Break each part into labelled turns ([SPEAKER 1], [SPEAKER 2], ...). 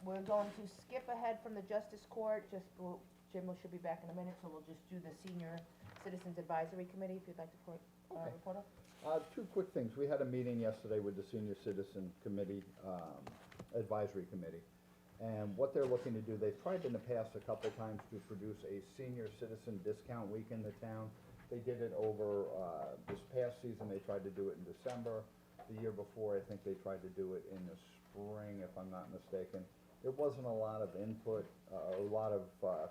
[SPEAKER 1] We're going to skip ahead from the Justice Court, Jim should be back in a minute, so we'll just do the Senior Citizens Advisory Committee, if you'd like to
[SPEAKER 2] Okay.
[SPEAKER 1] report on.
[SPEAKER 2] Two quick things. We had a meeting yesterday with the Senior Citizen Committee, Advisory Committee. And what they're looking to do, they've tried in the past a couple times to produce a senior citizen discount week in the town. They did it over, this past season, they tried to do it in December. The year before, I think they tried to do it in the spring, if I'm not mistaken. There wasn't a lot of input, a lot of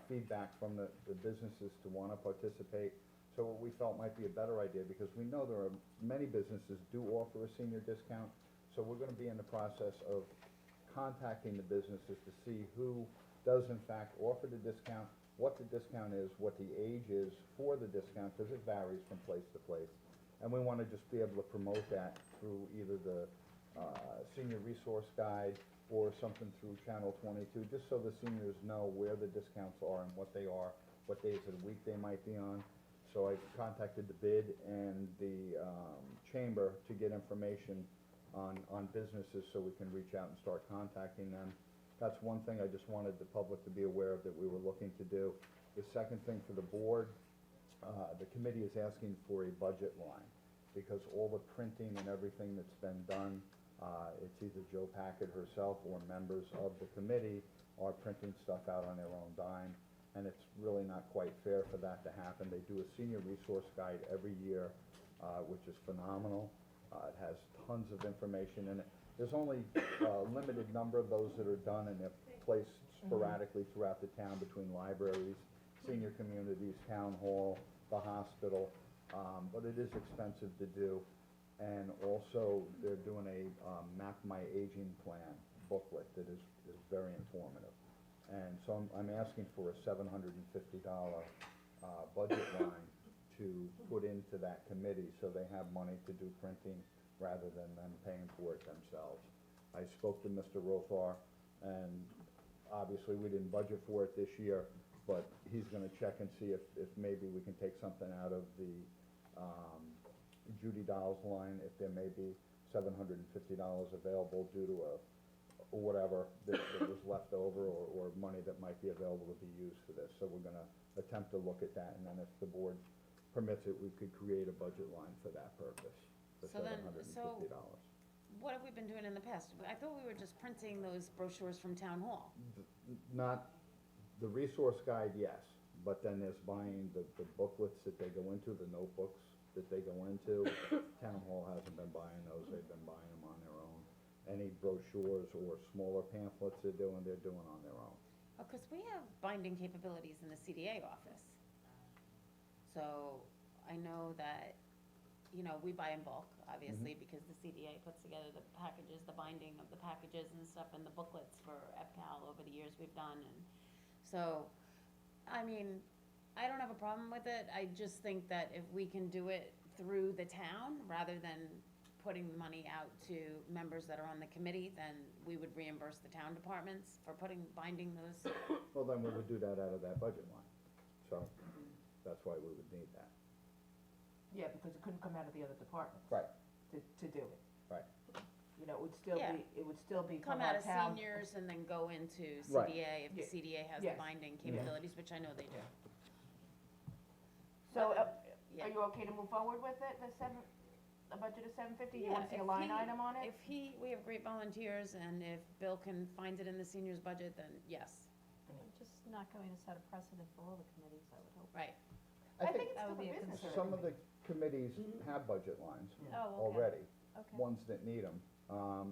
[SPEAKER 2] feedback from the businesses to want to participate. So what we felt might be a better idea, because we know there are many businesses do offer a senior discount. So we're gonna be in the process of contacting the businesses to see who does in fact offer the discount, what the discount is, what the age is for the discount, because it varies from place to place. And we wanna just be able to promote that through either the senior resource guide or something through Channel 22, just so the seniors know where the discounts are and what they are, what days of the week they might be on. So I contacted the BID and the chamber to get information on businesses so we can reach out and start contacting them. That's one thing I just wanted the public to be aware of that we were looking to do. The second thing for the board, the committee is asking for a budget line, because all the printing and everything that's been done, it's either Joe Packard herself or members of the committee are printing stuff out on their own dime, and it's really not quite fair for that to happen. They do a senior resource guide every year, which is phenomenal. It has tons of information in it. There's only a limited number of those that are done, and they're placed sporadically throughout the town between libraries, senior communities, town hall, the hospital, but it is expensive to do. And also, they're doing a Map My Aging Plan booklet that is very informative. And so I'm asking for a $750 budget line to put into that committee, so they have money to do printing rather than them paying for it themselves. I spoke to Mr. Rothar, and obviously we didn't budget for it this year, but he's gonna check and see if maybe we can take something out of the Judy Dolls line, if there may be $750 available due to or whatever that was left over, or money that might be available to be used for this. So we're gonna attempt to look at that, and then if the board permits it, we could create a budget line for that purpose, for $750.
[SPEAKER 3] What have we been doing in the past? I thought we were just printing those brochures from town hall.
[SPEAKER 2] Not, the resource guide, yes, but then there's buying the booklets that they go into, the notebooks that they go into. Town hall hasn't been buying those, they've been buying them on their own. Any brochures or smaller pamphlets they're doing on their own.
[SPEAKER 3] Because we have binding capabilities in the CDA office. So I know that, we buy in bulk, obviously, because the CDA puts together the packages, the binding of the packages and stuff, and the booklets for EPCAL over the years we've done. And so, I mean, I don't have a problem with it. I just think that if we can do it through the town, rather than putting money out to members that are on the committee, then we would reimburse the town departments for binding those.
[SPEAKER 2] Well, then we would do that out of that budget line, so that's why we would need that.
[SPEAKER 1] Yeah, because it couldn't come out of the other departments.
[SPEAKER 2] Right.
[SPEAKER 1] To do it.
[SPEAKER 2] Right.
[SPEAKER 1] It would still
[SPEAKER 3] Yeah.
[SPEAKER 1] be,
[SPEAKER 3] Come
[SPEAKER 1] from
[SPEAKER 3] out
[SPEAKER 1] our
[SPEAKER 3] of
[SPEAKER 1] town.
[SPEAKER 3] seniors and then go into
[SPEAKER 2] Right.
[SPEAKER 3] CDA, if the
[SPEAKER 1] Yeah.
[SPEAKER 3] CDA has
[SPEAKER 1] Yes.
[SPEAKER 3] the binding capabilities, which I know they do.
[SPEAKER 1] So,
[SPEAKER 3] Yeah.
[SPEAKER 1] are you okay to move forward with it, a budget of $750? You wanna
[SPEAKER 3] Yeah,
[SPEAKER 1] see a
[SPEAKER 3] if
[SPEAKER 1] line
[SPEAKER 3] he-
[SPEAKER 1] item on it?
[SPEAKER 3] We have great volunteers, and if Bill can find it in the seniors' budget, then yes,
[SPEAKER 4] Just not going to set a precedent for all the committees, I would hope.
[SPEAKER 3] right.
[SPEAKER 1] I think it's
[SPEAKER 4] that
[SPEAKER 1] still
[SPEAKER 4] would be
[SPEAKER 1] a
[SPEAKER 4] a
[SPEAKER 1] business.
[SPEAKER 4] concern.
[SPEAKER 2] Some of the committees have budget lines
[SPEAKER 4] Oh, okay.
[SPEAKER 2] already,
[SPEAKER 4] Okay,
[SPEAKER 2] ones that need them.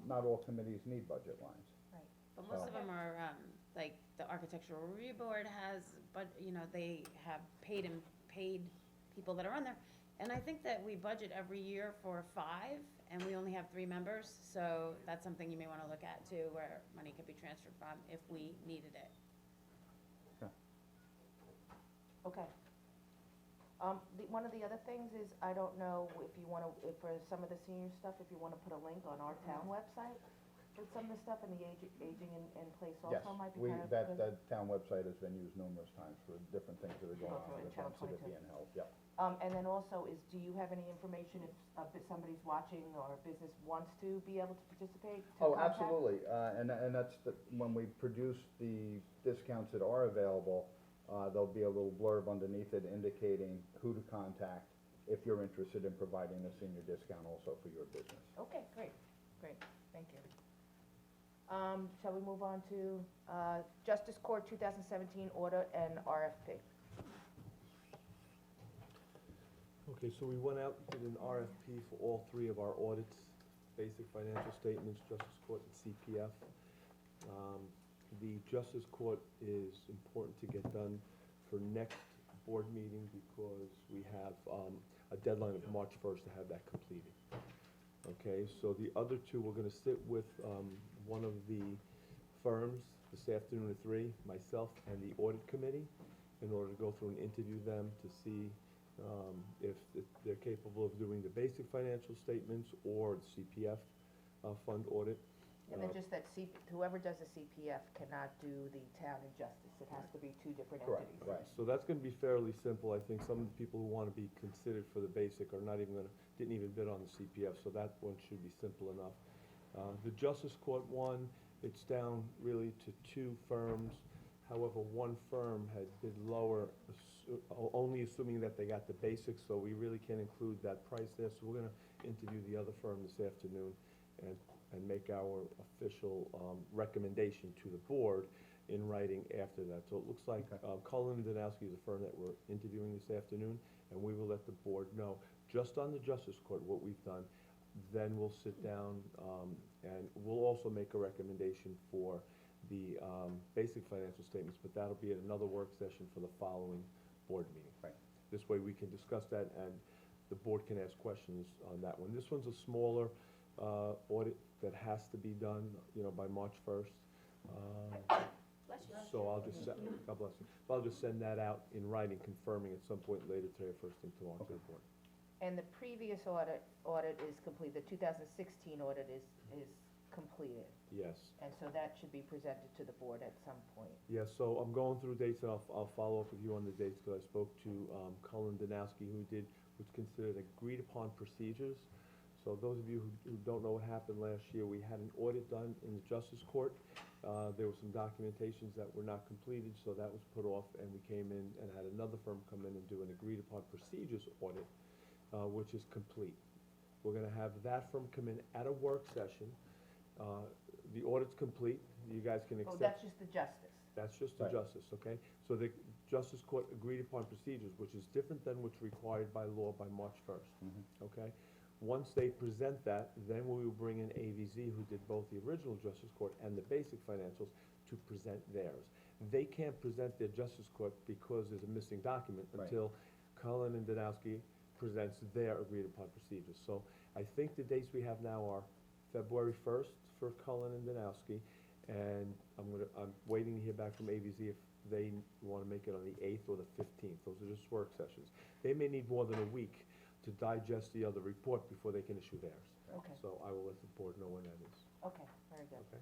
[SPEAKER 2] Not all committees need budget lines.
[SPEAKER 4] right.
[SPEAKER 3] But most
[SPEAKER 2] So-
[SPEAKER 3] of them are, like, the Architectural Review Board has, but, they have paid people that are on there. And I think that we budget every year for 5, and we only have 3 members, so that's something you may wanna look at too, where money could be transferred from if we needed it.
[SPEAKER 1] Okay. One of the other things is, I don't know if you wanna, if for some of the senior stuff, if you wanna put a link on our town website, with some of the stuff, and the aging in place
[SPEAKER 2] Yes,
[SPEAKER 1] also might be
[SPEAKER 2] we,
[SPEAKER 1] kind of
[SPEAKER 2] that,
[SPEAKER 1] good?
[SPEAKER 2] that town website has been used numerous times for different things that are going
[SPEAKER 1] Go
[SPEAKER 2] on,
[SPEAKER 1] through it,
[SPEAKER 2] with
[SPEAKER 1] Channel
[SPEAKER 2] events that are
[SPEAKER 1] 22.
[SPEAKER 2] being held, yeah.
[SPEAKER 1] And then also is, do you have any information if somebody's watching or a business wants to be able to participate? to
[SPEAKER 2] Oh,
[SPEAKER 1] contact?
[SPEAKER 2] absolutely, and that's the, when we produce the discounts that are available, there'll be a little blurb underneath it indicating who to contact if you're interested in providing a senior discount also for your business.
[SPEAKER 1] Okay, great, thank you. Shall we move on to, Justice Court 2017 audit and RFP?
[SPEAKER 5] Okay, so we went out, did an RFP for all three of our audits, basic financial statements, Justice Court, and CPF. The Justice Court is important to get done for next board meeting because we have a deadline of March 1st to have that completed. Okay, so the other two, we're gonna sit with one of the firms this afternoon at 3, myself and the audit committee, in order to go through and interview them to see if they're capable of doing the basic financial statements or the CPF fund audit.
[SPEAKER 1] And then just that whoever does the CPF cannot do the town and justice, it has to be two different
[SPEAKER 2] Correct,
[SPEAKER 1] entities.
[SPEAKER 2] right.
[SPEAKER 5] So that's gonna be fairly simple. I think some of the people who wanna be considered for the basic are not even didn't even bid on the CPF, so that one should be simple enough. The Justice Court one, it's down really to 2 firms. However, one firm had bid lower, only assuming that they got the basics, so we really can't include that price there. So we're gonna interview the other firm this afternoon and make our official recommendation to the board in writing after that. So it looks like Cullen and Danowski is a firm that we're interviewing this afternoon, and we will let the board know, just on the Justice Court, what we've done. Then we'll sit down, and we'll also make a recommendation for the basic financial statements, but that'll be at another work session for the following board meeting.
[SPEAKER 2] Right.
[SPEAKER 5] This way we can discuss that, and the board can ask questions on that one. This one's a smaller audit that has to be done, by March 1st. So I'll just, God bless you, I'll just send that out in writing, confirming at some point later today, or first thing tomorrow to the board.
[SPEAKER 1] And the previous audit is complete, the 2016 audit is completed,
[SPEAKER 5] Yes.
[SPEAKER 1] and so that should be presented to the board at some point.
[SPEAKER 5] Yeah, so I'm going through dates, and I'll follow up with you on the dates, because I spoke to Cullen Danowski, what's considered agreed upon procedures. So those of you who don't know what happened last year, we had an audit done in the Justice Court. There were some documentations that were not completed, so that was put off, and we came in and had another firm come in and do an agreed upon procedures audit, which is complete. We're gonna have that firm come in at a work session. The audit's complete, you guys can
[SPEAKER 1] Oh,
[SPEAKER 5] accept.
[SPEAKER 1] that's just the justice.
[SPEAKER 5] That's just the
[SPEAKER 2] Right.
[SPEAKER 5] justice, okay? So the Justice Court agreed upon procedures, which is different than what's required by law by March 1st, okay? Once they present that, then we will bring in AVZ, who did both the original Justice Court and the basic financials, to present theirs. They can't present their Justice Court because there's a missing document
[SPEAKER 2] Right.
[SPEAKER 5] until Cullen and Danowski presents their agreed upon procedures. So I think the dates we have now are February 1st for Cullen and Danowski, and I'm waiting to hear back from AVZ if they wanna make it on the 8th or the 15th. Those are just work sessions. They may need more than a week to digest the other report before they can issue theirs.
[SPEAKER 1] Okay,
[SPEAKER 5] So I will let the board know when that is,
[SPEAKER 1] okay, very good.
[SPEAKER 5] okay?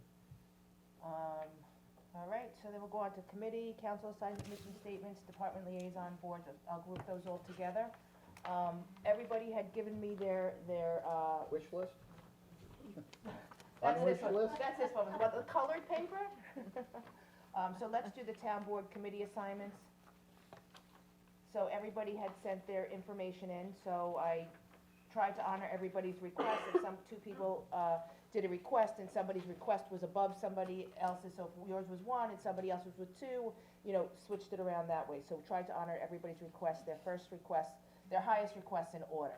[SPEAKER 1] All right, so then we'll go on to committee, council assignment, mission statements, department liaison boards, I'll group those all together. Everybody had given me their,
[SPEAKER 2] Wish list?
[SPEAKER 1] that's this
[SPEAKER 2] Unwished
[SPEAKER 1] one,
[SPEAKER 2] list?
[SPEAKER 1] that's this one, what, the colored paper? So let's do the town board committee assignments. So everybody had sent their information in, so I tried to honor everybody's request. If two people, did a request and somebody's request was above somebody else's, so if yours was 1 and somebody else's was 2, switched it around that way. So tried to honor everybody's request, their first request, their highest request in order.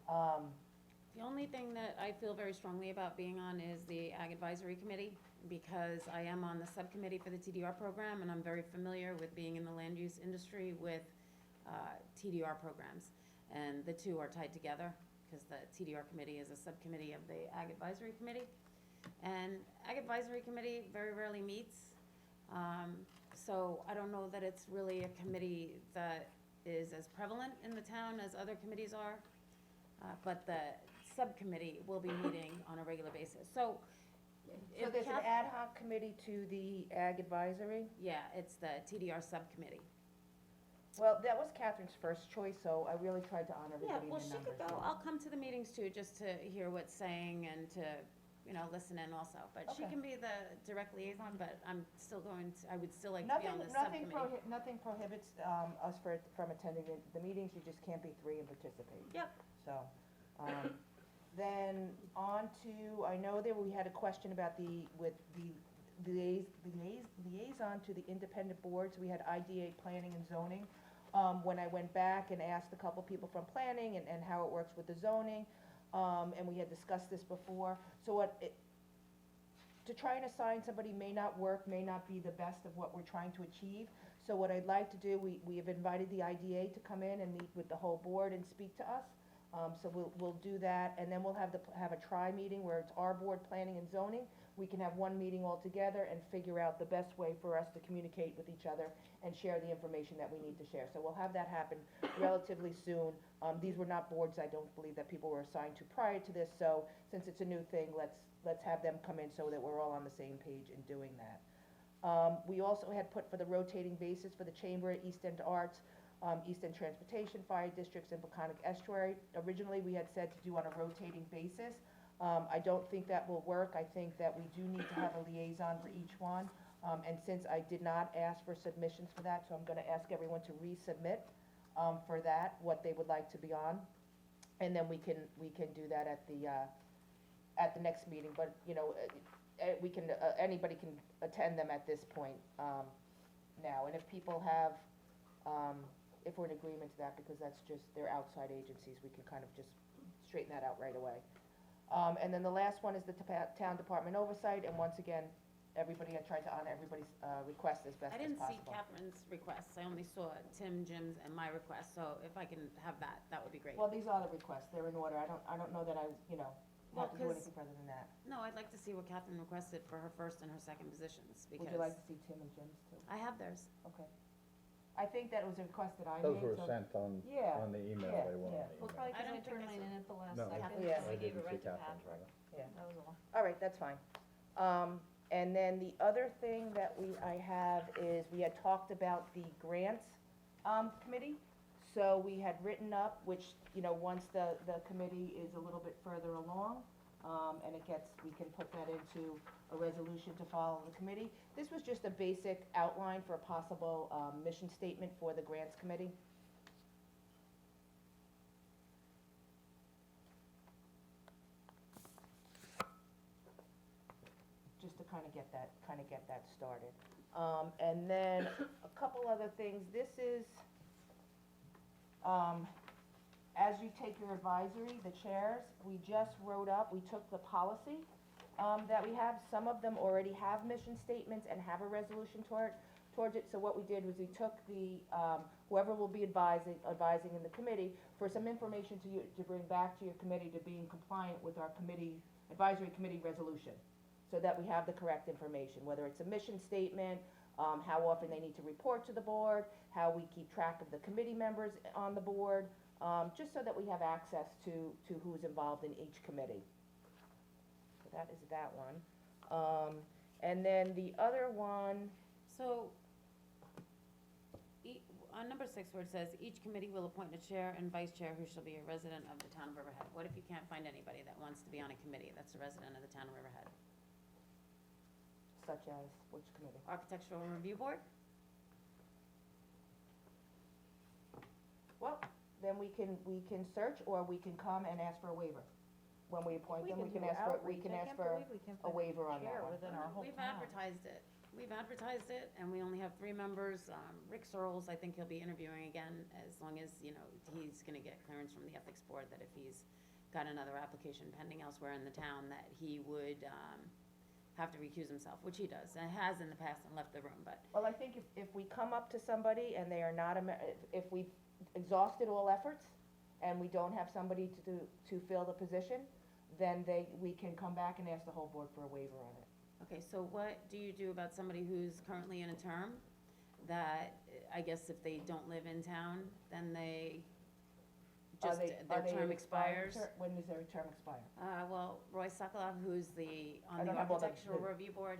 [SPEAKER 3] The only thing that I feel very strongly about being on is the Ag Advisory Committee, because I am on the subcommittee for the TDR program, and I'm very familiar with being in the land use industry with TDR programs. And the two are tied together, because the TDR committee is a subcommittee of the Ag Advisory Committee. And Ag Advisory Committee very rarely meets, so I don't know that it's really a committee that is as prevalent in the town as other committees are. But the subcommittee will be meeting on a regular basis. So
[SPEAKER 1] So
[SPEAKER 3] if
[SPEAKER 1] there's an
[SPEAKER 3] Kath-
[SPEAKER 1] ad hoc committee to the Ag Advisory?
[SPEAKER 3] Yeah, it's the TDR subcommittee.
[SPEAKER 1] Well, that was Catherine's first choice, so I really tried to honor
[SPEAKER 3] Yeah,
[SPEAKER 1] everybody in
[SPEAKER 3] well,
[SPEAKER 1] the
[SPEAKER 3] she
[SPEAKER 1] numbers.
[SPEAKER 3] could go,
[SPEAKER 1] yeah.
[SPEAKER 3] I'll come to the meetings too, just to hear what's saying and to, listen in also. But she
[SPEAKER 1] Okay.
[SPEAKER 3] can be the direct liaison, but I'm still going to, I would still like to be on the
[SPEAKER 1] Nothing
[SPEAKER 3] subcommittee.
[SPEAKER 1] nothing prohibits, us from attending the meetings, you just can't be three and participate.
[SPEAKER 3] Yep.
[SPEAKER 1] So, then on to, I know that we had a question about with the liaison to the independent boards, we had IDA planning and zoning. When I went back and asked a couple people from planning and how it works with the zoning, and we had discussed this before, so to try and assign somebody may not work, may not be the best of what we're trying to achieve. So what I'd like to do, we have invited the IDA to come in and meet with the whole board and speak to us. So we'll do that, and then we'll have a tri-meeting where it's our board, planning and zoning. We can have one meeting all together and figure out the best way for us to communicate with each other and share the information that we need to share. So we'll have that happen relatively soon. These were not boards, I don't believe, that people were assigned to prior to this, so since it's a new thing, let's have them come in so that we're all on the same page in doing that. We also had put for the rotating basis for the Chamber, East End Arts, East End Transportation, Fire Districts, and Peconic Estuary. Originally, we had said to do on a rotating basis. I don't think that will work. I think that we do need to have a liaison for each one. And since I did not ask for submissions for that, so I'm gonna ask everyone to resubmit, for that, what they would like to be on. And then we can do that at the next meeting, but, anybody can attend them at this point, now. And if people have, if we're in agreement to that, because that's just, they're outside agencies, we can kind of just straighten that out right away. And then the last one is the town department oversight, and once again, everybody, I tried to honor everybody's, request as best
[SPEAKER 3] I
[SPEAKER 1] as
[SPEAKER 3] didn't see
[SPEAKER 1] possible.
[SPEAKER 3] Catherine's requests, I only saw Tim, Jim's, and my request, so if I can have that, that would be great.
[SPEAKER 1] Well, these are the requests, they're in order, I don't know that I,
[SPEAKER 3] Well,
[SPEAKER 1] have to do
[SPEAKER 3] 'cause-
[SPEAKER 1] anything further than that.
[SPEAKER 3] No, I'd like to see what Catherine requested for her first and her second positions, because
[SPEAKER 1] Would you like to see Tim and Jim's too?
[SPEAKER 3] I have theirs.
[SPEAKER 1] Okay. I think that was a request that I made,
[SPEAKER 2] Those were
[SPEAKER 1] so-
[SPEAKER 2] sent on,
[SPEAKER 1] Yeah,
[SPEAKER 2] on the email,
[SPEAKER 1] yeah,
[SPEAKER 2] they were on
[SPEAKER 1] yeah.
[SPEAKER 2] the
[SPEAKER 4] Well,
[SPEAKER 2] email.
[SPEAKER 4] probably
[SPEAKER 3] I
[SPEAKER 4] because I
[SPEAKER 3] don't think
[SPEAKER 4] turned
[SPEAKER 3] I
[SPEAKER 4] mine
[SPEAKER 3] saw-
[SPEAKER 4] in at the last
[SPEAKER 2] No,
[SPEAKER 4] second,
[SPEAKER 1] Yeah.
[SPEAKER 4] so
[SPEAKER 2] I
[SPEAKER 4] I gave
[SPEAKER 2] didn't
[SPEAKER 4] it
[SPEAKER 2] see
[SPEAKER 4] right to
[SPEAKER 2] Catherine's
[SPEAKER 4] Patrick.
[SPEAKER 2] either.
[SPEAKER 1] Yeah.
[SPEAKER 4] That was all.
[SPEAKER 1] All right, that's fine. And then the other thing that I have is, we had talked about the grants, committee. So we had written up, which, once the committee is a little bit further along, and we can put that into a resolution to follow the committee. This was just a basic outline for a possible, mission statement for the grants committee. Just to kind of get that started. And then a couple other things, this is, as you take your advisory, the chairs, we just wrote up, we took the policy, that we have, some of them already have mission statements and have a resolution towards it, so what we did was we took the, whoever will be advising in the committee, for some information to bring back to your committee to be in compliant with our advisory committee resolution, so that we have the correct information, whether it's a mission statement, how often they need to report to the board, how we keep track of the committee members on the board, just so that we have access to who's involved in each committee. So that is that one. And then the other one,
[SPEAKER 3] So, on number 6, where it says, each committee will appoint a chair and vice chair who shall be a resident of the town of Riverhead. What if you can't find anybody that wants to be on a committee that's a resident of the town of Riverhead?
[SPEAKER 1] such as, which committee?
[SPEAKER 3] Architectural Review Board?
[SPEAKER 1] Well, then we can search, or we can come and ask for a waiver. When we appoint them, we can ask for a waiver on that one.
[SPEAKER 4] Within our whole
[SPEAKER 3] We've
[SPEAKER 4] town.
[SPEAKER 3] advertised it. We've advertised it, and we only have 3 members. Rick Searles, I think he'll be interviewing again, as long as, he's gonna get clearance from the ethics board, that if he's got another application pending elsewhere in the town, that he would, have to recuse himself, which he does, and has in the past and left the room, but
[SPEAKER 1] Well, I think if we come up to somebody and they are not if we've exhausted all efforts and we don't have somebody to fill the position, then we can come back and ask the whole board for a waiver on it.
[SPEAKER 3] okay, so what do you do about somebody who's currently in a term, that, I guess if they don't live in town, then they just
[SPEAKER 1] they
[SPEAKER 3] their term
[SPEAKER 1] expired?
[SPEAKER 3] expires.
[SPEAKER 1] When does their term expire?
[SPEAKER 3] Well, Roy Sokolov, who's
[SPEAKER 1] I
[SPEAKER 3] on the
[SPEAKER 1] don't have all the-
[SPEAKER 3] Architectural Review Board,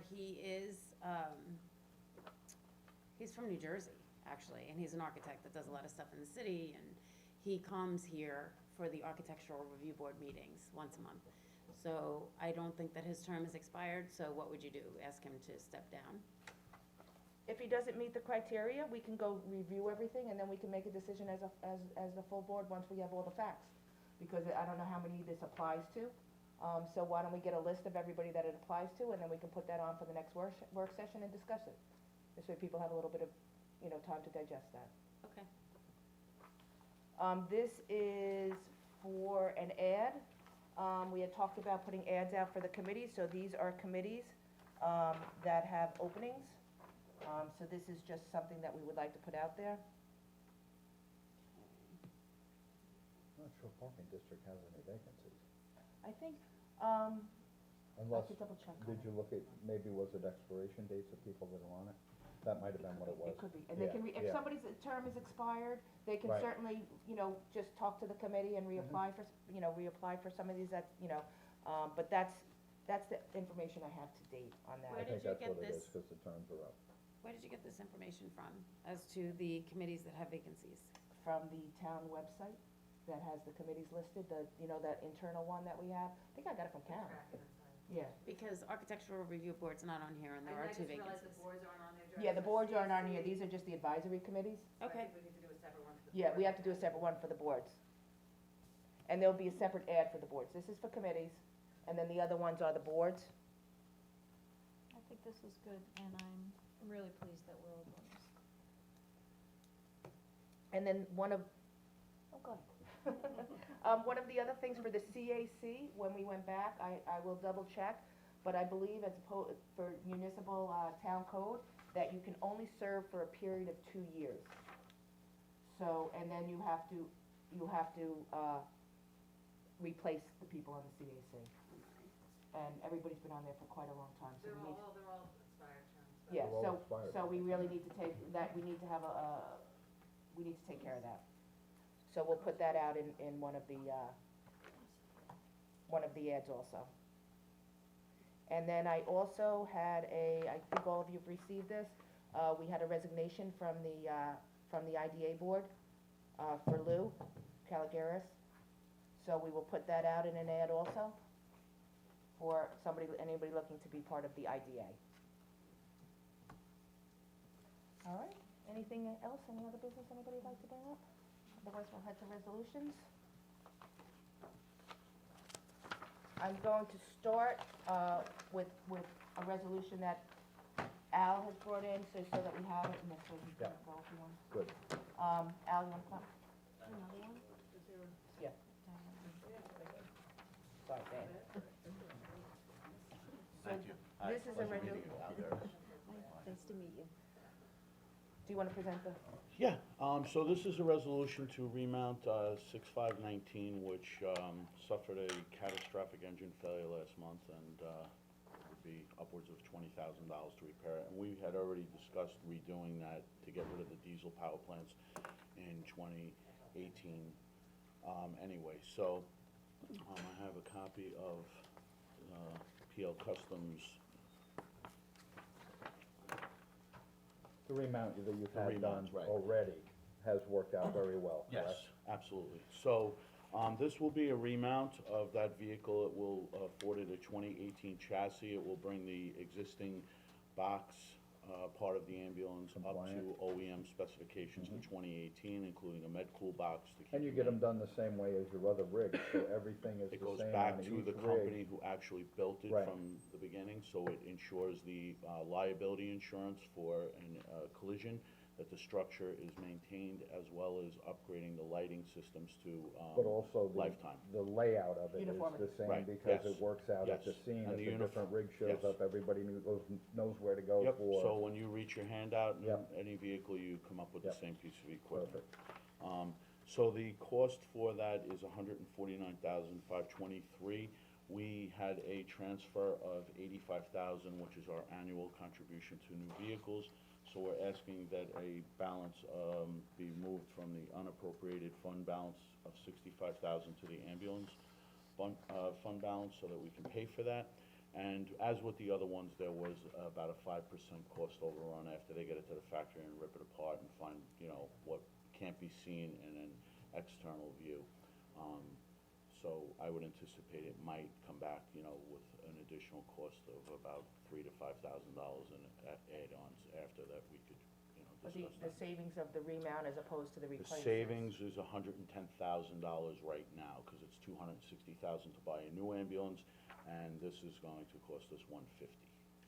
[SPEAKER 3] he's from New Jersey, actually, and he's an architect that does a lot of stuff in the city, and he comes here for the Architectural Review Board meetings once a month. So I don't think that his term is expired, so what would you do? Ask him to step down?
[SPEAKER 1] If he doesn't meet the criteria, we can go review everything, and then we can make a decision as the full board, once we have all the facts. Because I don't know how many this applies to, so why don't we get a list of everybody that it applies to, and then we can put that on for the next work session and discuss it. This way people have a little bit of, time to digest that.
[SPEAKER 3] Okay.
[SPEAKER 1] This is for an ad. We had talked about putting ads out for the committees, so these are committees, that have openings. So this is just something that we would like to put out there.
[SPEAKER 2] I'm not sure Parking District has any vacancies.
[SPEAKER 1] I think, I
[SPEAKER 2] Unless,
[SPEAKER 1] could double check on
[SPEAKER 2] did
[SPEAKER 1] it.
[SPEAKER 2] you look at, maybe was it expiration dates of people that are on it? That might have been what it was.
[SPEAKER 1] It could be, and they can, if
[SPEAKER 2] Yeah.
[SPEAKER 1] somebody's term is expired, they can
[SPEAKER 2] Right.
[SPEAKER 1] certainly, just talk to the committee and reapply for, reapply for some of these that, but that's the information I have to date on
[SPEAKER 3] Where
[SPEAKER 2] I
[SPEAKER 1] that.
[SPEAKER 3] did
[SPEAKER 2] think
[SPEAKER 3] you
[SPEAKER 2] that's
[SPEAKER 3] get
[SPEAKER 2] what it is,
[SPEAKER 3] this?
[SPEAKER 2] because the terms are up.
[SPEAKER 3] Where did you get this information from, as to the committees that have vacancies?
[SPEAKER 1] From the town website that has the committees listed, that internal one that we have. I think I got it from Karen. Yeah,
[SPEAKER 3] Because Architectural Review Board's not on here, and there are two vacancies.
[SPEAKER 1] yeah, the boards aren't on here, these are just the advisory committees.
[SPEAKER 3] Okay,
[SPEAKER 1] Yeah, we have to do a separate one for the boards. And there'll be a separate ad for the boards. This is for committees, and then the other ones are the boards.
[SPEAKER 4] I think this is good, and I'm really pleased that we're all doing this.
[SPEAKER 1] And then one of the other things for the CAC, when we went back, I will double check, but I believe for municipal, town code, that you can only serve for a period of 2 years. So, and then you have to, replace the people on the CAC. And everybody's been on there for quite a long time, so we need.
[SPEAKER 6] They're all expired terms.
[SPEAKER 1] Yeah,
[SPEAKER 2] They're all expired.
[SPEAKER 1] so we really need to take that, we need to have we need to take care of that. So we'll put that out in one of the ads also. And then I also had I think all of you've received this, we had a resignation from the IDA board, for Lou Caligaris. So we will put that out in an ad also, for anybody looking to be part of the IDA. All right, anything else, any other business anybody would like to bring up? Otherwise, we'll head to resolutions. I'm going to start, with a resolution that Al has brought in, so that we have it, and this way he can
[SPEAKER 2] Yeah.
[SPEAKER 1] go if you want.
[SPEAKER 2] Good.
[SPEAKER 1] Al, you wanna come?
[SPEAKER 4] Another one?
[SPEAKER 1] Yeah. Sorry, Dan.
[SPEAKER 7] Thank you.
[SPEAKER 1] This is a
[SPEAKER 7] Pleasure meeting
[SPEAKER 1] resolution.
[SPEAKER 7] you out there.
[SPEAKER 4] Nice to meet you.
[SPEAKER 1] Do you wanna present the?
[SPEAKER 7] Yeah, so this is a resolution to remount 6519, which suffered a catastrophic engine failure last month, and would be upwards of $20,000 to repair it. And we had already discussed redoing that to get rid of the diesel power plants in 2018 anyway. So I have a copy of PL Customs.
[SPEAKER 2] The remount that you've
[SPEAKER 7] The
[SPEAKER 2] had done
[SPEAKER 7] remount, right.
[SPEAKER 2] already has worked out very well, correct?
[SPEAKER 7] Yes, absolutely. So, this will be a remount of that vehicle. It will afford it a 2018 chassis. It will bring the existing box, part of the ambulance up
[SPEAKER 2] Compliant.
[SPEAKER 7] to OEM specifications for 2018, including a med-cool box to keep.
[SPEAKER 2] And you
[SPEAKER 7] it
[SPEAKER 2] get
[SPEAKER 7] in.
[SPEAKER 2] them done the same way as your other rigs, so everything is the
[SPEAKER 7] It
[SPEAKER 2] same on
[SPEAKER 7] goes
[SPEAKER 2] each
[SPEAKER 7] back to the company
[SPEAKER 2] rig.
[SPEAKER 7] who actually built it
[SPEAKER 2] Right.
[SPEAKER 7] from the beginning, so it ensures the liability insurance for a collision, that the structure is maintained, as well as upgrading the lighting systems to
[SPEAKER 2] But also
[SPEAKER 7] lifetime.
[SPEAKER 2] the layout of it is
[SPEAKER 1] Uniformity.
[SPEAKER 2] the same,
[SPEAKER 7] Right,
[SPEAKER 2] because
[SPEAKER 7] yes,
[SPEAKER 2] it works out at the
[SPEAKER 7] yes.
[SPEAKER 2] scene.
[SPEAKER 7] And
[SPEAKER 2] If
[SPEAKER 7] the
[SPEAKER 2] a different rig shows
[SPEAKER 7] yes.
[SPEAKER 2] up, everybody knows where to go
[SPEAKER 7] Yep,
[SPEAKER 2] for.
[SPEAKER 7] so when you reach your hand out in
[SPEAKER 2] Yep.
[SPEAKER 7] any vehicle, you come up with the
[SPEAKER 2] Yep.
[SPEAKER 7] same piece of equipment.
[SPEAKER 2] Perfect.
[SPEAKER 7] So the cost for that is $149,523. We had a transfer of 85,000, which is our annual contribution to new vehicles. So we're asking that a balance be moved from the unappropriated fund balance of 65,000 to the ambulance fund balance so that we can pay for that. And as with the other ones, there was about a 5% cost overrun after they get it to the factory and rip it apart and find, what can't be seen in an external view. So I would anticipate it might come back, with an additional cost of about $3,000 to $5,000 in add-ons after that we could,
[SPEAKER 1] But
[SPEAKER 7] discuss
[SPEAKER 1] the
[SPEAKER 7] that.
[SPEAKER 1] savings of the remount as opposed to the
[SPEAKER 7] The
[SPEAKER 1] replacement?
[SPEAKER 7] savings is $110,000 right now, because it's $260,000 to buy a new ambulance, and this is going to cost us $150,000.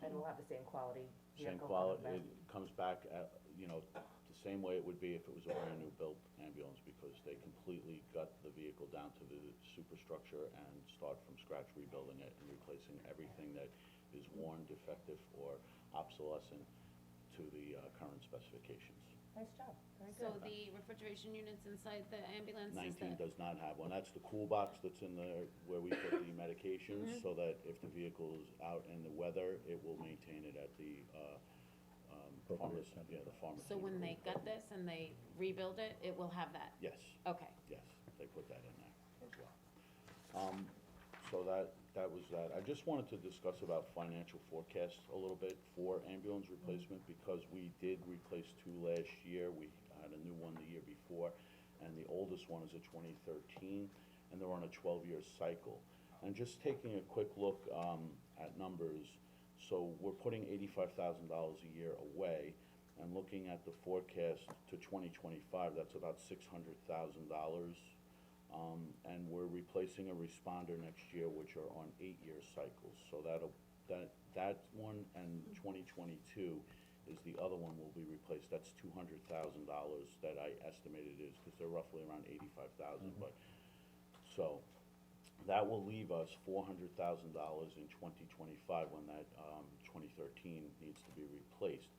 [SPEAKER 1] And we'll have the same quality
[SPEAKER 7] Same
[SPEAKER 1] vehicle
[SPEAKER 7] quality,
[SPEAKER 1] coming
[SPEAKER 7] it
[SPEAKER 1] back?
[SPEAKER 7] comes back at, the same way it would be if it was a brand-new built ambulance, because they completely gut the vehicle down to the superstructure and start from scratch rebuilding it and replacing everything that is worn, defective, or obsolescent to the current specifications.
[SPEAKER 1] Nice job, very
[SPEAKER 3] So
[SPEAKER 1] good.
[SPEAKER 3] the refrigeration units inside the ambulance, is
[SPEAKER 7] 19
[SPEAKER 3] that?
[SPEAKER 7] does not have one. That's the cool box that's in there where we put the medications, so that if the vehicle is out in the weather, it will maintain it at the
[SPEAKER 2] Appropriate
[SPEAKER 7] pharmacy, the pharmacy.
[SPEAKER 3] So when they gut this and they rebuild it, it will have that?
[SPEAKER 7] Yes,
[SPEAKER 3] Okay.
[SPEAKER 7] yes, they put that in there as well. So that was that. I just wanted to discuss about financial forecasts a little bit for ambulance replacement, because we did replace 2 last year. We had a new one the year before, and the oldest one is a 2013, and they're on a 12-year cycle. And just taking a quick look at numbers, so we're putting $85,000 a year away, and looking at the forecast to 2025, that's about $600,000. And we're replacing a responder next year, which are on 8-year cycles. So that one and 2022 is the other one will be replaced. That's $200,000 that I estimated is, because they're roughly around 85,000, but, so, that will leave us $400,000 in 2025 when that 2013 needs to be replaced.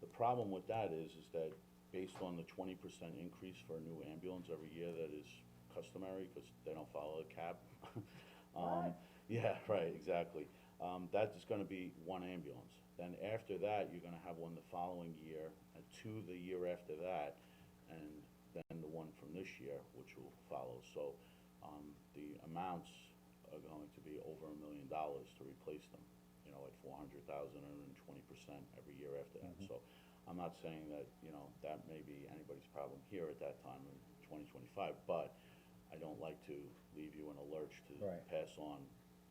[SPEAKER 7] The problem with that is that based on the 20% increase for a new ambulance every year, that is customary, because they don't follow the cap.
[SPEAKER 1] What?
[SPEAKER 7] Yeah, right, exactly. That is gonna be one ambulance. Then after that, you're gonna have one the following year, and 2 the year after that, and then the one from this year, which will follow. So, the amounts are going to be over $1 million to replace them, at 400,000 and 20% every year after that. So I'm not saying that, that may be anybody's problem here at that time in 2025, but I don't like to leave you in a lurch to
[SPEAKER 2] Right.
[SPEAKER 7] pass on,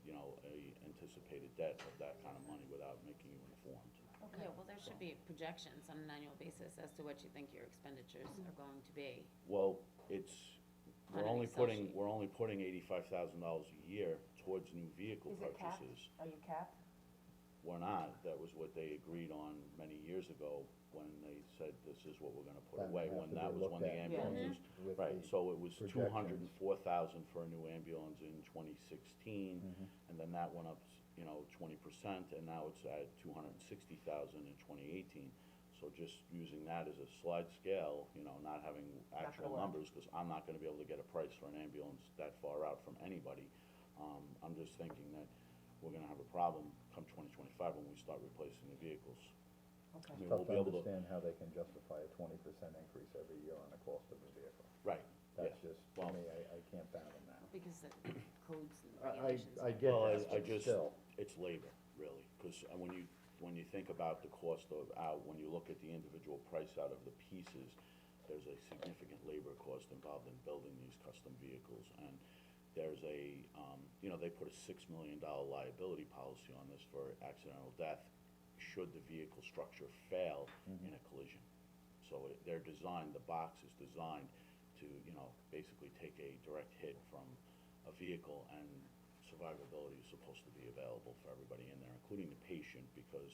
[SPEAKER 7] a anticipated debt of that kind of money without making you informed.
[SPEAKER 3] Yeah, well, there should be projections on an annual basis as to what you think your expenditures are going to be.
[SPEAKER 7] Well,
[SPEAKER 3] On
[SPEAKER 7] we're
[SPEAKER 3] an
[SPEAKER 7] only
[SPEAKER 3] Excel
[SPEAKER 7] putting,
[SPEAKER 3] sheet.
[SPEAKER 7] we're only putting $85,000 a year towards new vehicle
[SPEAKER 1] Is it capped?
[SPEAKER 7] purchases.
[SPEAKER 1] Are you capped?
[SPEAKER 7] We're not. That was what they agreed on many years ago when they said this is what we're gonna put
[SPEAKER 2] That
[SPEAKER 7] away,
[SPEAKER 2] would
[SPEAKER 7] when
[SPEAKER 2] have to
[SPEAKER 7] that
[SPEAKER 2] be
[SPEAKER 7] was when
[SPEAKER 2] looked
[SPEAKER 7] the
[SPEAKER 2] at
[SPEAKER 7] ambulances.
[SPEAKER 2] with
[SPEAKER 7] Right,
[SPEAKER 2] the
[SPEAKER 7] so it was
[SPEAKER 2] projections.
[SPEAKER 7] 204,000 for a new ambulance in 2016,
[SPEAKER 2] Mm-hmm.
[SPEAKER 7] and then that went up, 20%, and now it's at 260,000 in 2018. So just using that as a slide scale, not having
[SPEAKER 1] Not
[SPEAKER 7] actual
[SPEAKER 1] gonna work.
[SPEAKER 7] numbers, because I'm not gonna be able to get a price for an ambulance that far out from anybody. I'm just thinking that we're gonna have a problem come 2025 when we start replacing the vehicles.
[SPEAKER 1] Okay.
[SPEAKER 7] I mean,
[SPEAKER 2] Tough
[SPEAKER 7] we'll
[SPEAKER 2] to
[SPEAKER 7] be able to,
[SPEAKER 2] understand how they can justify a 20% increase every year on the cost of a vehicle.
[SPEAKER 7] right, yeah.
[SPEAKER 2] That's just,
[SPEAKER 7] Well-
[SPEAKER 2] to me, I can't fathom that.
[SPEAKER 3] Because the codes and
[SPEAKER 2] I
[SPEAKER 3] regulations.
[SPEAKER 2] I get
[SPEAKER 7] Well,
[SPEAKER 2] that,
[SPEAKER 7] I
[SPEAKER 2] but
[SPEAKER 7] just,
[SPEAKER 2] still.
[SPEAKER 7] it's labor, really, because when you think about the cost of when you look at the individual price out of the pieces, there's a significant labor cost involved in building these custom vehicles, and there's they put a $6 million liability policy on this for accidental death, should the vehicle structure fail in a collision. So they're designed, the box is designed to, basically take a direct hit from a vehicle, and survivability is supposed to be available for everybody in there, including the patient, because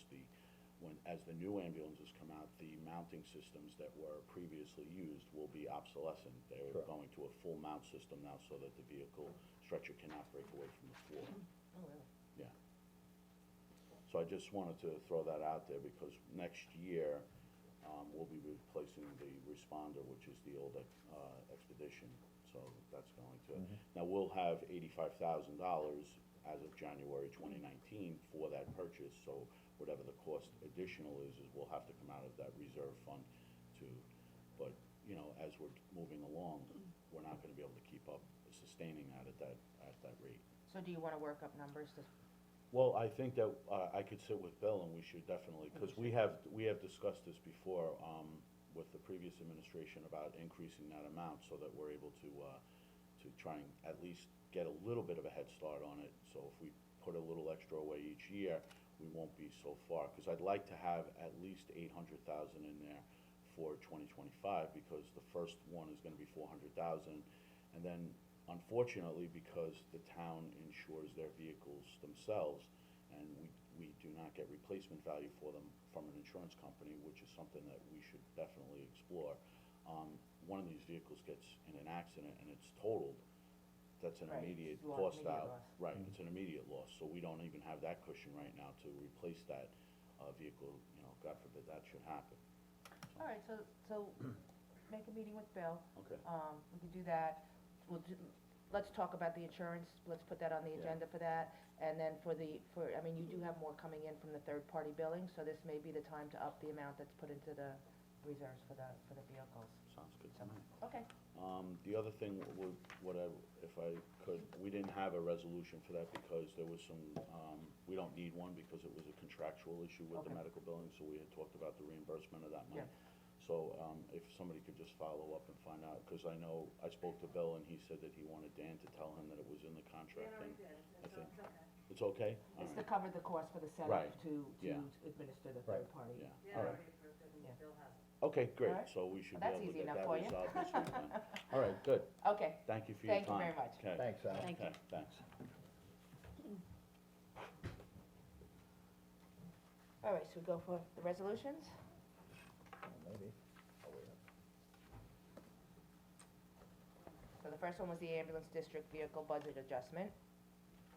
[SPEAKER 7] as the new ambulances come out, the mounting systems that were previously used will be obsolescent. They're
[SPEAKER 2] Sure.
[SPEAKER 7] going to a full mount system now, so that the vehicle stretcher cannot break away from the floor.
[SPEAKER 1] Oh, really?
[SPEAKER 7] Yeah. So I just wanted to throw that out there, because next year, we'll be replacing the responder, which is the old Expedition, so that's going to, now we'll have $85,000 as of January 2019 for that purchase, so whatever the cost additional is we'll have to come out of that reserve fund to, but, you know, as we're moving along, we're not gonna be able to keep up sustaining that at that rate.
[SPEAKER 1] So do you wanna work up numbers to,
[SPEAKER 7] Well, I think that, I could sit with Bill and we should definitely, because we have discussed this before, with the previous administration about increasing that amount so that we're able to try and at least get a little bit of a head start on it. So if we put a little extra away each year, we won't be so far, because I'd like to have at least 800,000 in there for 2025, because the first one is gonna be 400,000, and then unfortunately, because the town insures their vehicles themselves, and we do not get replacement value for them from an insurance company, which is something that we should definitely explore. One of these vehicles gets in an accident and it's totaled, that's an
[SPEAKER 1] Right,
[SPEAKER 7] immediate
[SPEAKER 1] you want
[SPEAKER 7] cost
[SPEAKER 1] immediate
[SPEAKER 7] out.
[SPEAKER 1] loss.
[SPEAKER 7] Right, it's an immediate loss, so we don't even have that cushion right now to replace that, vehicle, you know, God forbid that should happen.
[SPEAKER 1] alright, so make a meeting with Bill.
[SPEAKER 7] Okay.
[SPEAKER 1] We can do that. Let's talk about the insurance, let's put that on the
[SPEAKER 7] Yeah.
[SPEAKER 1] agenda for that. And then I mean, you do have more coming in from the third-party billing, so this may be the time to up the amount that's put into the reserves for the vehicles.
[SPEAKER 7] Sounds good
[SPEAKER 1] So,
[SPEAKER 7] to me.
[SPEAKER 1] okay,
[SPEAKER 7] The other thing would, if I could, we didn't have a resolution for that because there was some, we don't need one because it was a contractual issue with the
[SPEAKER 1] Okay.
[SPEAKER 7] medical billing, so we had talked about the reimbursement of that money.
[SPEAKER 1] Yeah.
[SPEAKER 7] So, if somebody could just follow up and find out, because I know, I spoke to Bill and he said that he wanted Dan to tell him that it was in the contract, and I think, it's okay? All
[SPEAKER 1] it's to
[SPEAKER 7] right.
[SPEAKER 1] cover the cost for the setup
[SPEAKER 7] Right.
[SPEAKER 1] to
[SPEAKER 7] Yeah.
[SPEAKER 1] administer the
[SPEAKER 2] Right.
[SPEAKER 1] third party.
[SPEAKER 7] Yeah, all right.
[SPEAKER 1] Yeah.
[SPEAKER 7] Okay, great,
[SPEAKER 1] All right.
[SPEAKER 7] so we should be
[SPEAKER 1] Well, that's
[SPEAKER 7] able to
[SPEAKER 1] easy
[SPEAKER 7] get
[SPEAKER 1] enough
[SPEAKER 7] that
[SPEAKER 1] for you.
[SPEAKER 7] resolved this week then. All right, good,
[SPEAKER 1] Okay,
[SPEAKER 7] thank you for your time.
[SPEAKER 1] Thank you very much.
[SPEAKER 7] Okay.
[SPEAKER 2] Thanks, Al.
[SPEAKER 3] Thank you.
[SPEAKER 7] Okay, thanks.
[SPEAKER 1] all right, so we go for the resolutions?
[SPEAKER 2] Maybe. Oh, wait.
[SPEAKER 1] So the first one was the ambulance district vehicle budget adjustment.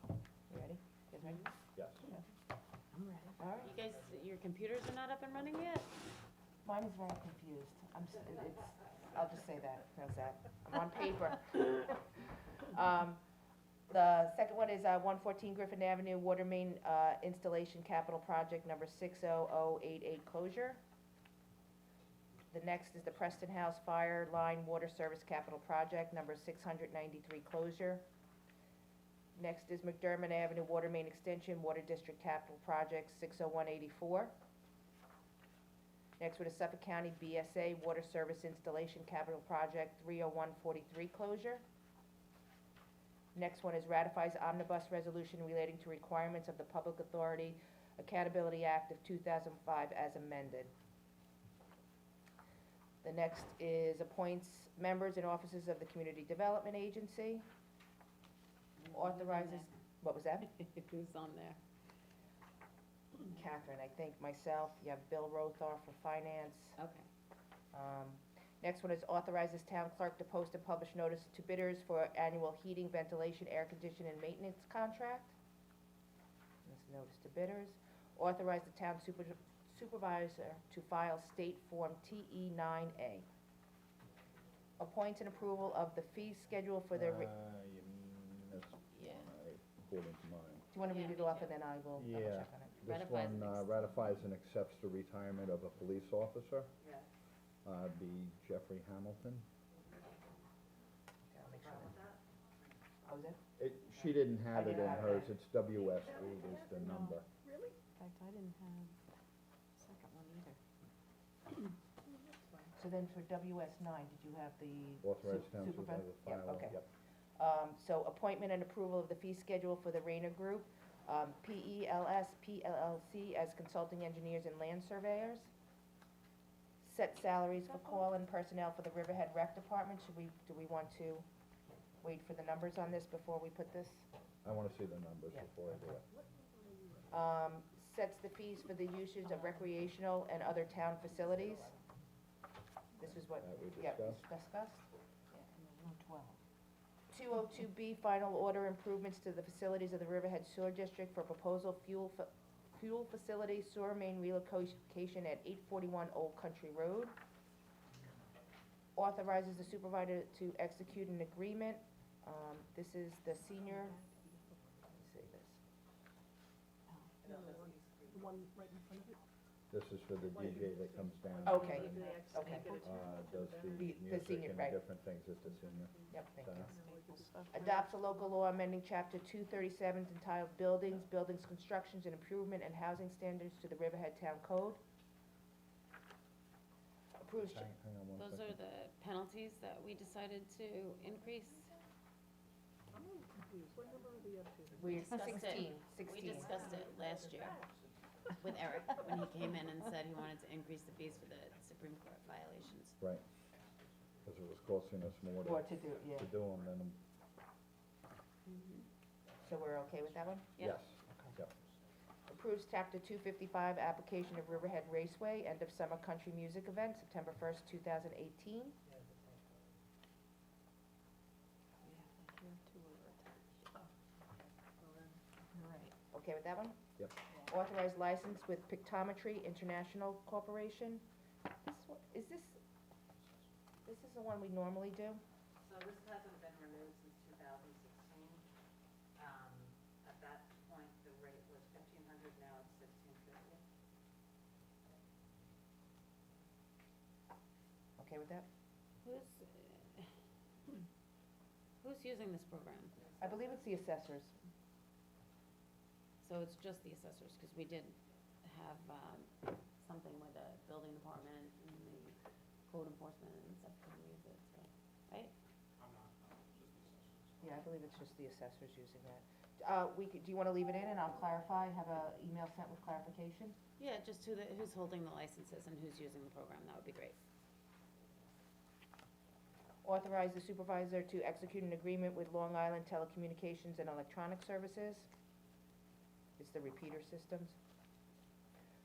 [SPEAKER 1] You ready? You guys ready?
[SPEAKER 2] Yes.
[SPEAKER 3] I'm ready.
[SPEAKER 1] All right.
[SPEAKER 3] You guys, your computers are not up and running yet?
[SPEAKER 1] Mine is very confused. I'll just say that, how's that? I'm on paper. The second one is, 114 Griffin Avenue Water Main, Installation Capital Project number 60088 closure. The next is the Preston House Fire Line Water Service Capital Project number 693 closure. Next is McDermott Avenue Water Main Extension Water District Capital Project 60184. Next one is Suffolk County BSA Water Service Installation Capital Project 30143 closure. Next one is ratifies omnibus resolution relating to requirements of the Public Authority Accountability Act of 2005 as amended. The next is appoints members and officers of the Community Development Agency. Authorizes, what was that?
[SPEAKER 3] Who's on there?
[SPEAKER 1] Catherine, I think, myself, you have Bill Rothar for finance.
[SPEAKER 3] Okay.
[SPEAKER 1] Next one is authorizes town clerk to post and publish notice to bidders for annual heating, ventilation, air conditioning, and maintenance contract. This notice to bidders. Authorize the town supervisor to file state form TE9A. Appoints and approval of the fee schedule for the, do
[SPEAKER 2] You mean this
[SPEAKER 3] Yeah.
[SPEAKER 2] one, according to mine.
[SPEAKER 1] you wanna read
[SPEAKER 3] Yeah,
[SPEAKER 1] it
[SPEAKER 3] me
[SPEAKER 1] off
[SPEAKER 3] too.
[SPEAKER 1] and then I will double
[SPEAKER 2] Yeah.
[SPEAKER 1] check on it?
[SPEAKER 2] This
[SPEAKER 3] Ratifies
[SPEAKER 2] one
[SPEAKER 3] and accepts.
[SPEAKER 2] ratifies and accepts the retirement of a police officer. Be Jeffrey Hamilton.
[SPEAKER 1] Okay, I'll make sure that. Oh, is it?
[SPEAKER 2] She didn't
[SPEAKER 1] I
[SPEAKER 2] have it
[SPEAKER 1] didn't
[SPEAKER 2] in
[SPEAKER 1] have
[SPEAKER 2] hers,
[SPEAKER 1] that.
[SPEAKER 2] it's WS8 is the number.
[SPEAKER 4] In fact, I didn't have the second one either.
[SPEAKER 1] So then for WS9, did you have the?
[SPEAKER 2] Authorized town
[SPEAKER 1] supervisor?
[SPEAKER 2] supervisor
[SPEAKER 1] Yeah,
[SPEAKER 2] file,
[SPEAKER 1] okay.
[SPEAKER 2] yep.
[SPEAKER 1] So appointment and approval of the fee schedule for the Rayner Group, PELS, PLLC as consulting engineers and land surveyors. Set salaries for call-in personnel for the Riverhead Rec Department. Do we want to wait for the numbers on this before we put this?
[SPEAKER 2] I wanna see the numbers
[SPEAKER 1] Yeah,
[SPEAKER 2] before I do
[SPEAKER 1] okay.
[SPEAKER 2] it.
[SPEAKER 1] Sets the fees for the usage of recreational and other town facilities. This is what,
[SPEAKER 2] That we
[SPEAKER 1] yeah,
[SPEAKER 2] discussed.
[SPEAKER 1] discussed. 202B, final order improvements to the facilities of the Riverhead Sewer District for proposal fuel facility sewer main relocation at 841 Old Country Road. Authorizes the supervisor to execute an agreement. This is the senior, let me see this.
[SPEAKER 6] The one right in front of it.
[SPEAKER 2] This is for the DJ that comes down.
[SPEAKER 1] Okay,
[SPEAKER 2] and,
[SPEAKER 1] okay.
[SPEAKER 2] Does the
[SPEAKER 1] The senior,
[SPEAKER 2] music
[SPEAKER 1] right.
[SPEAKER 2] and different things at the senior
[SPEAKER 1] Yep, thank you.
[SPEAKER 2] center.
[SPEAKER 1] Adopts a local law amending chapter 237 entitled Buildings, Buildings, Constructions and Improvement and Housing Standards to the Riverhead Town Code. Approves,
[SPEAKER 2] Hang on one
[SPEAKER 3] Those
[SPEAKER 2] second.
[SPEAKER 3] are the penalties that we decided to increase.
[SPEAKER 6] I'm a little confused, what number are we up to?
[SPEAKER 1] we're
[SPEAKER 3] discussed it.
[SPEAKER 1] 16.
[SPEAKER 3] We discussed it last year with Eric, when he came in and said he wanted to increase the fees for the Supreme Court violations.
[SPEAKER 2] Right, because it was costing us more
[SPEAKER 1] Or
[SPEAKER 2] to
[SPEAKER 1] to do, yeah.
[SPEAKER 2] do them than,
[SPEAKER 1] So we're okay with that one?
[SPEAKER 3] Yep.
[SPEAKER 2] yes, yep.
[SPEAKER 1] Approves chapter 255, application of Riverhead Raceway, end of summer country music event, September 1st, 2018.
[SPEAKER 3] Right.
[SPEAKER 1] Okay with that one?
[SPEAKER 2] Yep.
[SPEAKER 1] Authorized license with Pictometry International Corporation. This is the one we normally do?
[SPEAKER 8] So this hasn't been renewed since 2016. At that point, the rate was 1,500, now it's 1,650.
[SPEAKER 1] Okay with that?
[SPEAKER 3] Who's using this program?
[SPEAKER 1] I believe it's the assessors.
[SPEAKER 3] So it's just the assessors, because we did have, something with the building department and the code enforcement and stuff can use it, so, right?
[SPEAKER 1] Yeah, I believe it's just the assessors using that. Do you wanna leave it in and I'll clarify, have a email sent with clarification?
[SPEAKER 3] Yeah, just who's holding the licenses and who's using the program, that would be great.
[SPEAKER 1] Authorize the supervisor to execute an agreement with Long Island Telecommunications and Electronic Services. It's the repeater systems.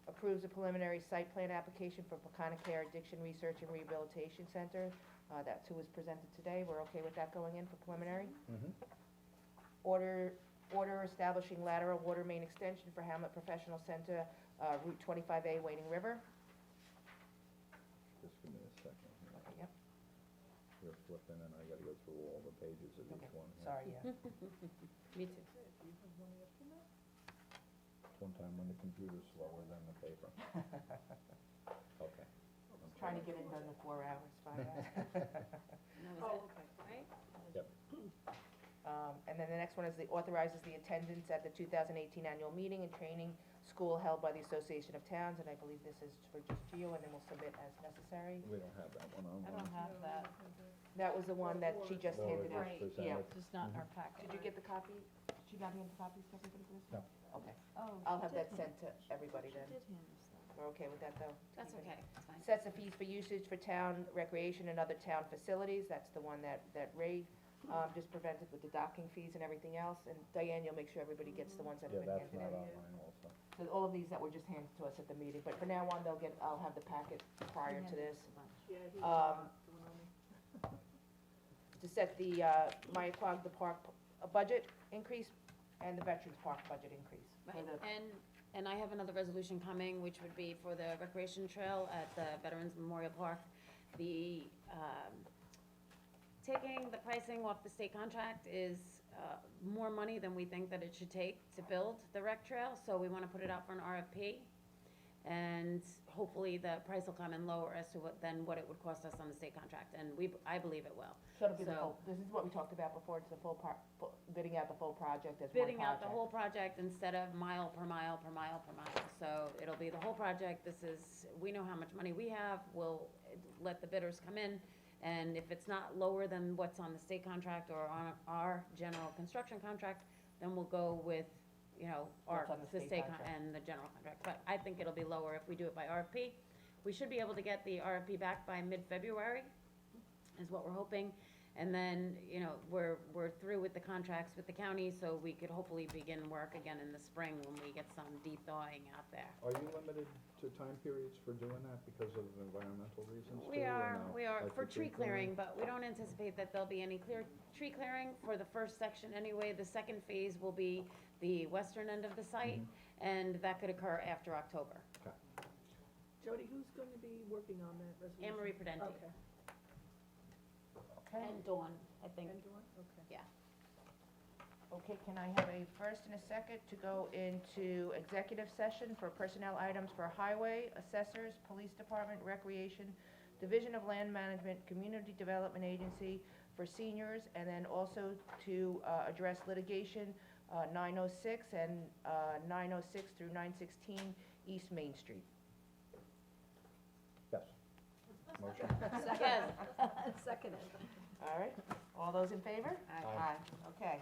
[SPEAKER 1] Approves a preliminary site plan application for Pecana Care Addiction Research and Rehabilitation Center. That too was presented today. We're okay with that going in for preliminary?
[SPEAKER 2] Mm-hmm.
[SPEAKER 1] Order establishing lateral water main extension for Hamlet Professional Center, Route 25A, Wading River.
[SPEAKER 2] Just give me a second here.
[SPEAKER 1] Okay, yep,
[SPEAKER 2] You're flipping and I gotta go through all the pages of each
[SPEAKER 1] okay,
[SPEAKER 2] one here.
[SPEAKER 1] sorry, yeah.
[SPEAKER 3] Me too.
[SPEAKER 2] One time when the computer's slower than the paper. Okay. I'm
[SPEAKER 1] Trying to get it done in 4 hours, 5 hours.
[SPEAKER 3] And that was it, right?
[SPEAKER 2] Yep.
[SPEAKER 1] And then the next one is authorizes the attendance at the 2018 annual meeting and training school held by the Association of Towns, and I believe this is for just Geo, and then we'll submit as necessary.
[SPEAKER 2] We don't have that one on.
[SPEAKER 4] I don't have that.
[SPEAKER 1] That was the one that she just
[SPEAKER 2] Laura
[SPEAKER 1] handed
[SPEAKER 2] just
[SPEAKER 1] out.
[SPEAKER 4] Right.
[SPEAKER 1] Yeah.
[SPEAKER 2] presented.
[SPEAKER 4] Just not in our packet.
[SPEAKER 1] Did you get the copy? She got me the copies to everybody for this?
[SPEAKER 2] No.
[SPEAKER 1] Okay,
[SPEAKER 4] Oh.
[SPEAKER 1] I'll
[SPEAKER 4] she
[SPEAKER 1] have
[SPEAKER 4] did
[SPEAKER 1] that
[SPEAKER 4] hand-
[SPEAKER 1] sent to everybody
[SPEAKER 4] She
[SPEAKER 1] then.
[SPEAKER 4] did hand us that.
[SPEAKER 1] We're okay with that, though?
[SPEAKER 3] That's
[SPEAKER 1] Keep it.
[SPEAKER 3] okay, that's fine.
[SPEAKER 1] Sets the fees for usage for town recreation and other town facilities, that's the one that Ray, just prevented with the docking fees and everything else, and Diane, you'll make sure everybody gets the ones that
[SPEAKER 2] Yeah,
[SPEAKER 1] have been
[SPEAKER 2] that's
[SPEAKER 1] handed
[SPEAKER 2] not
[SPEAKER 1] in.
[SPEAKER 2] on mine also.
[SPEAKER 1] So all of these that were just handed to us at the meeting, but for now on, I'll have the packet prior to this.
[SPEAKER 6] Yeah, he's
[SPEAKER 1] Um,
[SPEAKER 6] doing on me.
[SPEAKER 1] To set the, Myaquag, the park budget increase, and the Veterans Park budget increase. for
[SPEAKER 3] Right,
[SPEAKER 1] the-
[SPEAKER 3] and I have another resolution coming, which would be for the recreation trail at the Veterans Memorial Park. The, taking the pricing off the state contract is, more money than we think that it should take to build the rec trail, so we wanna put it out for an RFP. And hopefully the price will come in lower as to than what it would cost us on the state contract, and I believe it will.
[SPEAKER 1] So it'll be the
[SPEAKER 3] So-
[SPEAKER 1] full, this is what we talked about before, it's the bidding out the full project as one project.
[SPEAKER 3] Bidding out the whole project instead of mile per mile per mile per mile. So it'll be the whole project. We know how much money we have. We'll let the bidders come in. And if it's not lower than what's on the state contract or on our general construction contract, then we'll go with,
[SPEAKER 1] What's on the state contract.
[SPEAKER 3] and the general contract. But I think it'll be lower if we do it by RFP. We should be able to get the RFP back by mid-February, is what we're hoping. And then, we're through with the contracts with the county, so we could hopefully begin work again in the spring when we get some deep thawing out there.
[SPEAKER 2] Are you limited to time periods for doing that because of environmental reasons too?
[SPEAKER 3] We
[SPEAKER 2] or
[SPEAKER 3] are,
[SPEAKER 2] no?
[SPEAKER 3] we are,
[SPEAKER 2] Like
[SPEAKER 3] for
[SPEAKER 2] the
[SPEAKER 3] tree clearing, but we don't anticipate that there'll be any tree clearing for the first section anyway. The second phase will be the western end of the site, and that could occur after October.
[SPEAKER 6] Jody, who's going to be working on that resolution?
[SPEAKER 3] Anne Marie Prudenti.
[SPEAKER 6] Okay,
[SPEAKER 1] Okay.
[SPEAKER 3] And Dawn, I think.
[SPEAKER 6] and Dawn, okay.
[SPEAKER 1] Okay, can I have a first and a second to go into executive session for personnel items for highway, assessors, police department, recreation, Division of Land Management, Community Development Agency for seniors, and then also to address litigation 906 and 906 through 916 East Main Street.
[SPEAKER 2] Yes. Motion?
[SPEAKER 3] Yes.
[SPEAKER 4] Seconded.
[SPEAKER 1] All right, all those in favor?
[SPEAKER 2] Aye.
[SPEAKER 1] Okay.